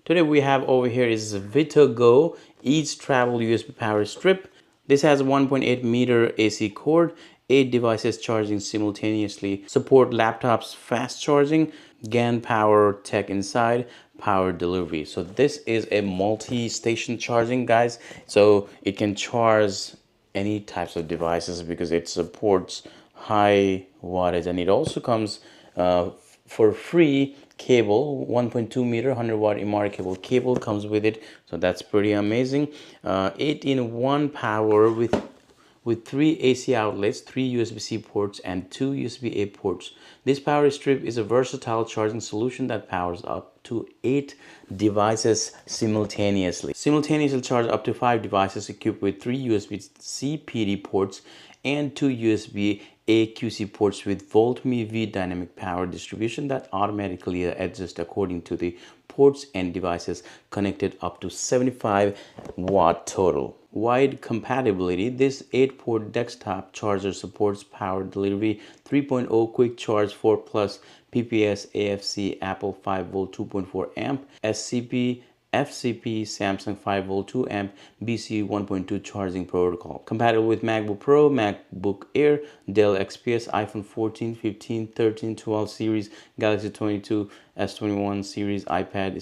Today we have over here is VOLTME Ease Travel USB Power Strip. This has a 1.8 meter AC cord, 8 devices charging simultaneously, support laptops fast charging, GaN power tech inside, power delivery. So this is a multi-station charging, guys. So it can charge any types of devices because it supports high wattage, and it also comes for free cable. 1.2 meter 100-watt MR cable comes with it, so that's pretty amazing. 8-in-1 power with 3 AC outlets, 3 USB-C ports, and 2 USB-A ports. This power strip is a versatile charging solution that powers up to 8 devices simultaneously. Simultaneously charge up to 5 devices equipped with 3 USB-C PD ports and 2 USB-A QC ports with VOLTME V dynamic power distribution that automatically adjusts according to the ports and devices connected, up to 75 watt total. Wide compatibility. This 8-port desktop charger supports power delivery 3.0 quick charge 4 plus PPS AFC Apple 5 volt 2.4 amp SCP FCP Samsung 5 volt 2 amp BC 1.2 charging protocol. Compatible with MacBook Pro, MacBook Air, Dell XPS, iPhone 14, 15, 13, 12 series, Galaxy 22, S21 series, iPad,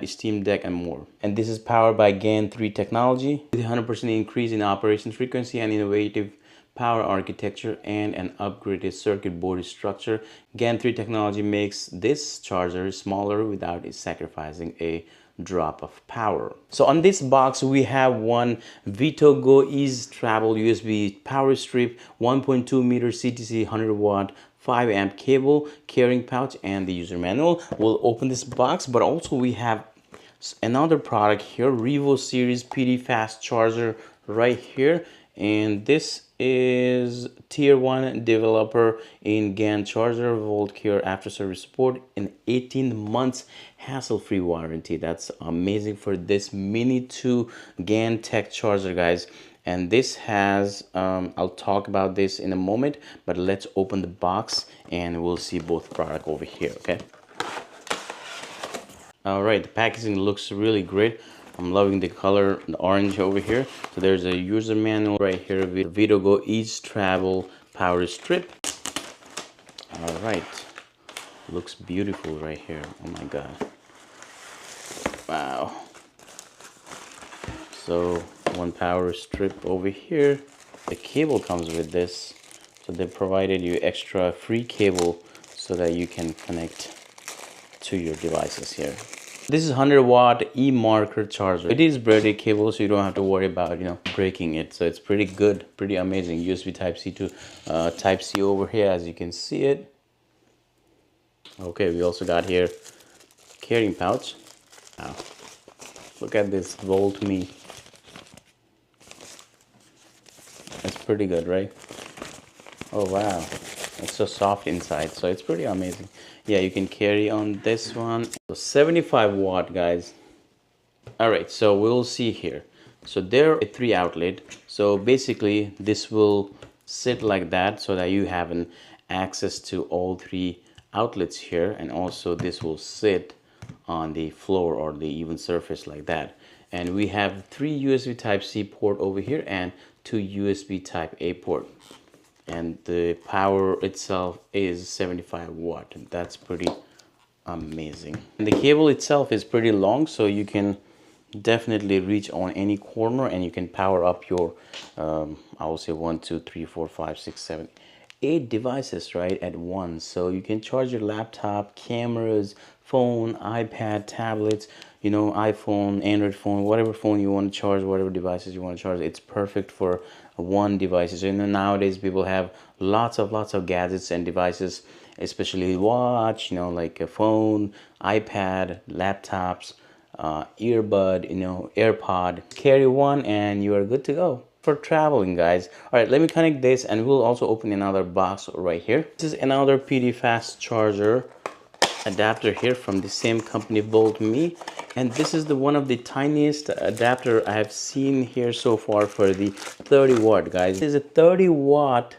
Steam Deck, and more. And this is powered by GaN Technology with 100% increase in operation frequency and innovative power architecture and an upgraded circuit board structure. GaN Technology makes this charger smaller without sacrificing a drop of power. So on this box we have one VOLTME Ease Travel USB power strip, 1.2 meter CTC 100-watt 5 amp cable, carrying pouch, and the user manual. We'll open this box, but also we have another product here, Revo series PD fast charger right here, and this is tier 1 developer in GaN charger, VoltCare after service support, and 18 months hassle-free warranty. That's amazing for this mini 2 GaN Tech charger, guys. And this has I'll talk about this in a moment, but let's open the box and we'll see both product over here. Okay, all right, the packaging looks really great. I'm loving the color, the orange over here. So there's a user manual right here with VOLTME Ease Travel power strip. All right, looks beautiful right here. Oh my god, wow. So one power strip over here. The cable comes with this, so they provided you extra free cable so that you can connect to your devices here. This is 100-watt e-marker charger. It is braided cable, so you don't have to worry about breaking it. So it's pretty good, pretty amazing. USB Type C to Type C over here, as you can see it. Okay, we also got here carrying pouch. Wow, look at this VOLTME. It's pretty good, right? Oh wow, it's so soft inside, so it's pretty amazing. Yeah, you can carry on this one. So 75 watt, guys. All right, so we'll see here. So there are 3 outlet. So basically this will sit like that so that you have an access to all 3 outlets here, and also this will sit on the floor or the even surface like that. And we have 3 USB Type C port over here and 2 USB Type A port. And the power itself is 75 watt. That's pretty amazing. And the cable itself is pretty long, so you can definitely reach on any corner, and you can power up your I will say 1 2 3 4 5 6 7 8 devices right at once. So you can charge your laptop, cameras, phone, iPad, tablets, iPhone, Android phone, whatever phone you want to charge, whatever devices you want to charge. It's perfect for one device. So nowadays people have lots of gadgets and devices, especially watch, like a phone, iPad, laptops, earbud, AirPod. Carry one and you are good to go for traveling, guys. All right, let me connect this and we'll also open another box right here. This is another PD fast charger adapter here from the same company, VOLTME, and this is the one of the tiniest adapter I have seen here so far for the 30 watt, guys. This is a 30 watt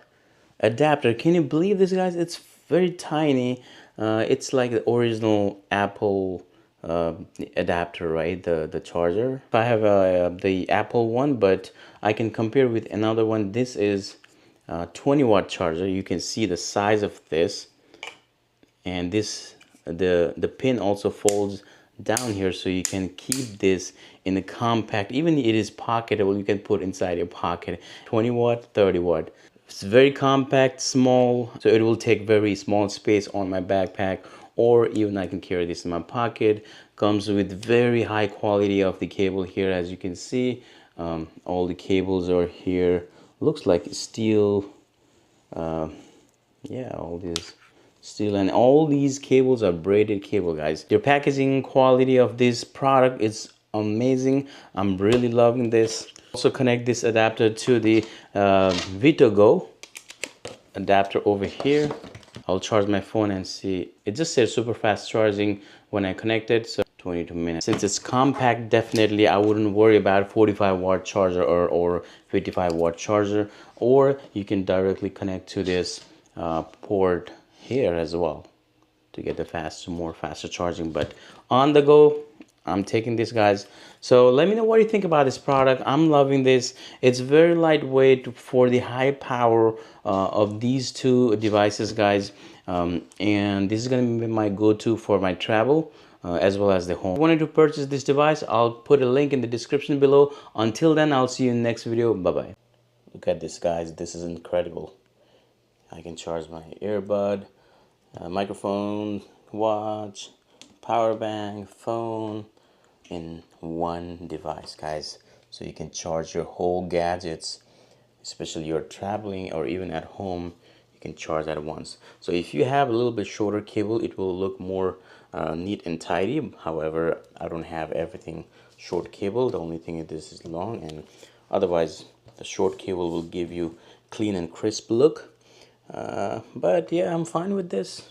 adapter. Can you believe this, guys? It's very tiny. It's like the original Apple adapter, right? The charger. I have the Apple one, but I can compare with another one. This is 20-watt charger. You can see the size of this, and this the pin also folds down here, so you can keep this in a compact, even it is pocketable, you can put inside your pocket. 20-watt, 30-watt. It's very compact, small, so it will take very small space on my backpack, or even I can carry this in my pocket. Comes with very high quality of the cable here, as you can see. All the cables are here. Looks like steel. Yeah, all these steel, and all these cables are braided cable, guys. Your packaging quality of this product is amazing. I'm really loving this. Also connect this adapter to the VOLTME adapter over here. I'll charge my phone and see. It just says super fast charging when I connect it, so 22 minutes. Since it's compact, definitely I wouldn't worry about 45-watt charger or 55-watt charger. Or you can directly connect to this port here as well to get the more faster charging. But on the go, I'm taking this, guys. So let me know what you think about this product. I'm loving this. It's very lightweight for the high power of these two devices, guys. And this is going to be my go-to for my travel as well as the home. If you wanted to purchase this device, I'll put a link in the description below. Until then, I'll see you in the next video. Bye-bye. Look at this, guys. This is incredible. I can charge my earbud, microphone, watch, power bank, phone in one device, guys. So you can charge your whole gadgets, especially you're traveling or even at home. You can charge at once. So if you have a little bit shorter cable, it will look more neat and tidy. However, I don't have everything short cable. The only thing is this is long, and otherwise the short cable will give you clean and crisp look. But yeah, I'm fine with this.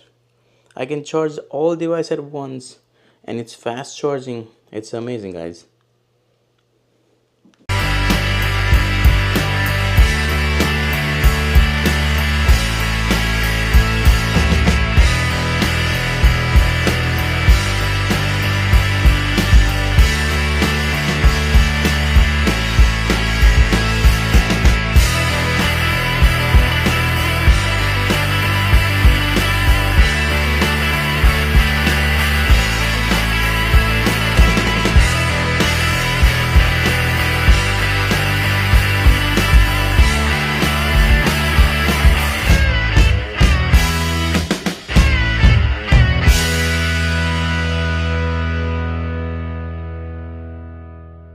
I can charge all devices at once, and it's fast charging. It's amazing, guys.